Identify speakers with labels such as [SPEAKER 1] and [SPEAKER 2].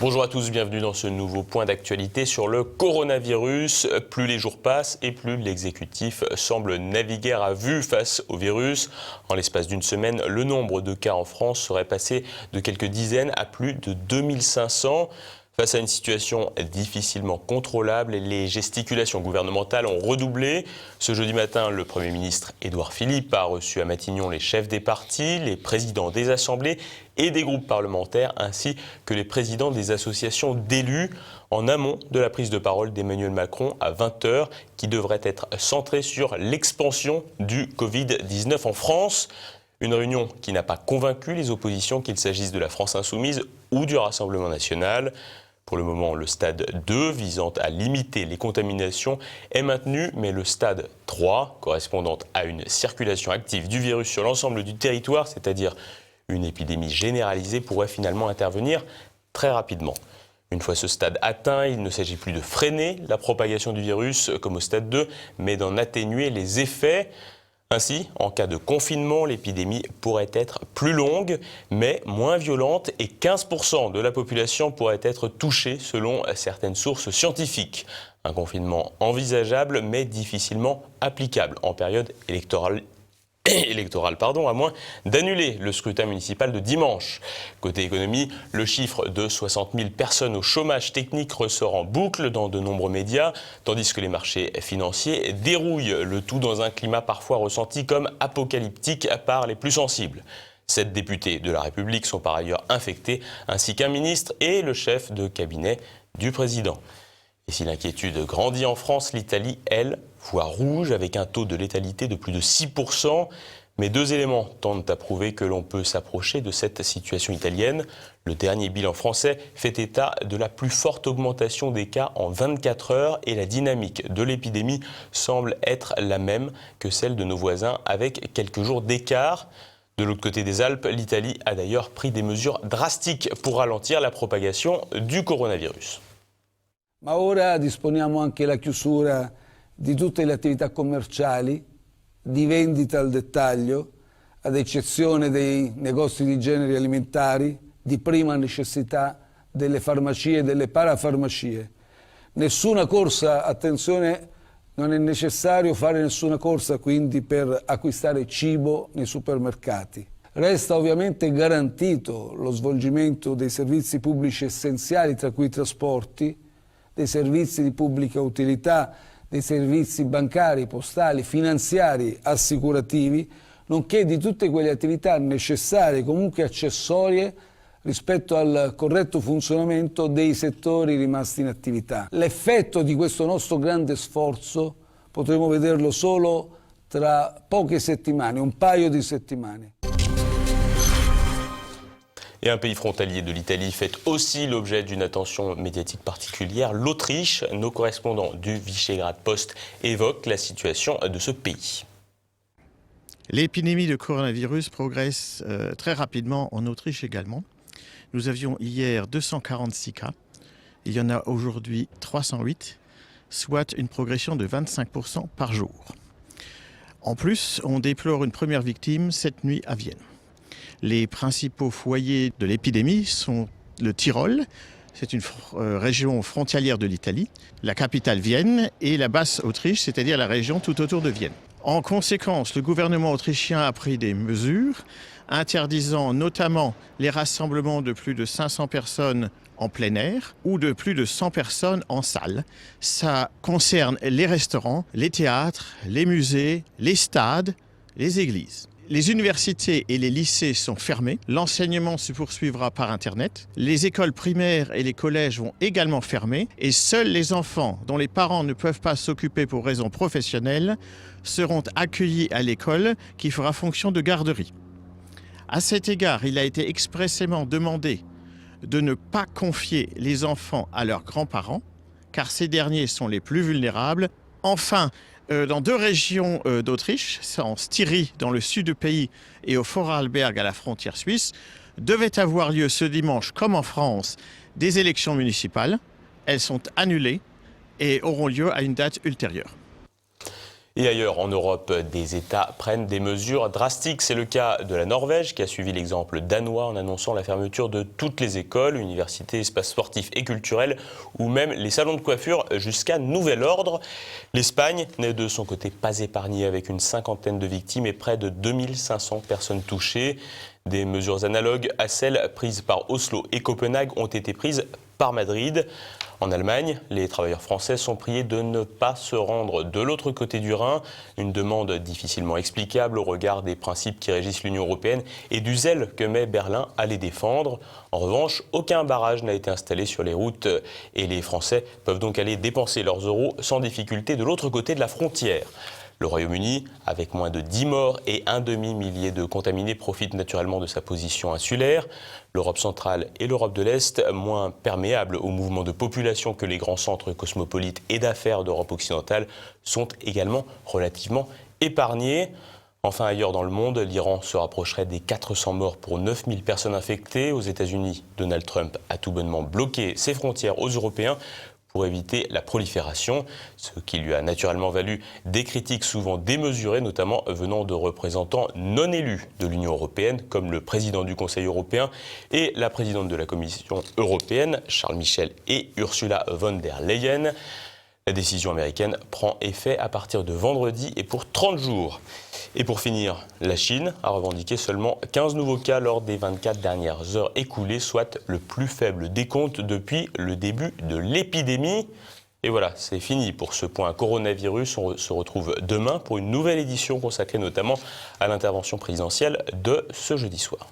[SPEAKER 1] Bonjour à tous, bienvenue dans ce nouveau point d'actualité sur le coronavirus. Plus les jours passent et plus l'exécutif semble naviguer à vue face au virus. En l'espace d'une semaine, le nombre de cas en France serait passé de quelques dizaines à plus de 2500. Face à une situation difficilement contrôlable, les gesticulations gouvernementales ont redoublé. Ce jeudi matin, le Premier ministre Édouard Philippe a reçu à Matignon les chefs des partis, les présidents des assemblées et des groupes parlementaires, ainsi que les présidents des associations d'élus, en amont de la prise de parole d'Emmanuel Macron à 20h, qui devrait être centrée sur l'expansion du Covid-19 en France. Une réunion qui n'a pas convaincu les oppositions, qu'il s'agisse de la France Insoumise ou du Rassemblement national. Pour le moment, le stade 2, visant à limiter les contaminations, est maintenu, mais le stade 3, correspondant à une circulation active du virus sur l'ensemble du territoire, c'est-à-dire une épidémie généralisée, pourrait finalement intervenir très rapidement. Une fois ce stade atteint, il ne s'agit plus de freiner la propagation du virus comme au stade 2, mais d'en atténuer les effets. Ainsi, en cas de confinement, l'épidémie pourrait être plus longue, mais moins violente, et 15% de la population pourrait être touchée selon certaines sources scientifiques. Un confinement envisageable, mais difficilement applicable en période électorale, à moins d'annuler le scrutin municipal de dimanche. Côté économie, le chiffre de 60 000 personnes au chômage technique ressort en boucle dans de nombreux médias, tandis que les marchés financiers dérouillent, le tout dans un climat parfois ressenti comme apocalyptique par les plus sensibles. 7 députés de la République sont par ailleurs infectés, ainsi qu'un ministre et le chef de cabinet du président. Et si l'inquiétude grandit en France, l'Italie, elle, voit rouge avec un taux de létalité de plus de 6%. Mais deux éléments tendent à prouver que l'on peut s'approcher de cette situation italienne. Le dernier bilan français fait état de la plus forte augmentation des cas en 24 heures et la dynamique de l'épidémie semble être la même que celle de nos voisins avec quelques jours d'écart. De l'autre côté des Alpes, l'Italie a d'ailleurs pris des mesures drastiques pour ralentir la propagation du coronavirus.
[SPEAKER 2] Ma ora disponiamo anche la chiusura di tutte le attività commerciali, di vendita al dettaglio, ad eccezione dei negozi di generi alimentari, di prima necessità, delle farmacie e delle parafarmacie. Nessuna corsa, attenzione, non è necessario fare nessuna corsa quindi per acquistare cibo nei supermercati. Resta ovviamente garantito lo svolgimento dei servizi pubblici essenziali, tra cui i trasporti, dei servizi di pubblica utilità, dei servizi bancari, postali, finanziari, assicurativi, nonché di tutte quelle attività necessarie, comunque accessorie, rispetto al corretto funzionamento dei settori rimasti in attività. L'effetto di questo nostro grande sforzo potremo vederlo solo tra poche settimane, un paio di settimane.
[SPEAKER 1] Et un pays frontalier de l'Italie fait aussi l'objet d'une attention médiatique particulière, l'Autriche. Nos correspondants du Visegrad Post évoquent la situation de ce pays.
[SPEAKER 3] L'épidémie de coronavirus progresse très rapidement en Autriche également. Nous avions hier 246 cas. Il y en a aujourd'hui 308, soit une progression de 25% par jour. En plus, on déplore une première victime cette nuit à Vienne. Les principaux foyers de l'épidémie sont le Tyrol, c'est une région frontalière de l'Italie, la capitale Vienne et la Basse-Autriche, c'est-à-dire la région tout autour de Vienne. En conséquence, le gouvernement autrichien a pris des mesures interdisant notamment les rassemblements de plus de 500 personnes en plein air ou de plus de 100 personnes en salle. Ça concerne les restaurants, les théâtres, les musées, les stades, les églises. Les universités et les lycées sont fermés. L'enseignement se poursuivra par Internet. Les écoles primaires et les collèges vont également fermer. Et seuls les enfants dont les parents ne peuvent pas s'occuper pour raisons professionnelles seront accueillis à l'école qui fera fonction de garderie. À cet égard, il a été expressément demandé de ne pas confier les enfants à leurs grands-parents, car ces derniers sont les plus vulnérables. Enfin, dans deux régions d'Autriche, en Styrie dans le sud du pays et au Vorarlberg à la frontière suisse, devaient avoir lieu ce dimanche, comme en France, des élections municipales. Elles sont annulées et auront lieu à une date ultérieure.
[SPEAKER 1] Et ailleurs en Europe, des États prennent des mesures drastiques. C'est le cas de la Norvège qui a suivi l'exemple danois en annonçant la fermeture de toutes les écoles, universités, espaces sportifs et culturels ou même les salons de coiffure jusqu'à nouvel ordre. L'Espagne n'est de son côté pas épargnée avec une cinquantaine de victimes et près de 2500 personnes touchées. Des mesures analogues à celles prises par Oslo et Copenhague ont été prises par Madrid. En Allemagne, les travailleurs français sont priés de ne pas se rendre de l'autre côté du Rhin, une demande difficilement explicable au regard des principes qui régissent l'Union européenne et du zèle que met Berlin à les défendre. En revanche, aucun barrage n'a été installé sur les routes et les Français peuvent donc aller dépenser leurs euros sans difficulté de l'autre côté de la frontière. Le Royaume-Uni, avec moins de 10 morts et un demi-millier de contaminés, profite naturellement de sa position insulaire. L'Europe centrale et l'Europe de l'Est, moins perméables aux mouvements de population que les grands centres cosmopolites et d'affaires d'Europe occidentale, sont également relativement épargnés. Enfin, ailleurs dans le monde, l'Iran se rapprocherait des 400 morts pour 9000 personnes infectées. Aux États-Unis, Donald Trump a tout bonnement bloqué ses frontières aux Européens pour éviter la prolifération, ce qui lui a naturellement valu des critiques souvent démesurées, notamment venant de représentants non élus de l'Union européenne, comme le président du Conseil européen et la présidente de la Commission européenne, Charles Michel et Ursula von der Leyen. La décision américaine prend effet à partir de vendredi et pour 30 jours. Et pour finir, la Chine a revendiqué seulement 15 nouveaux cas lors des 24 dernières heures écoulées, soit le plus faible décompte depuis le début de l'épidémie. Et voilà, c'est fini pour ce point coronavirus. On se retrouve demain pour une nouvelle édition consacrée notamment à l'intervention présidentielle de ce jeudi soir.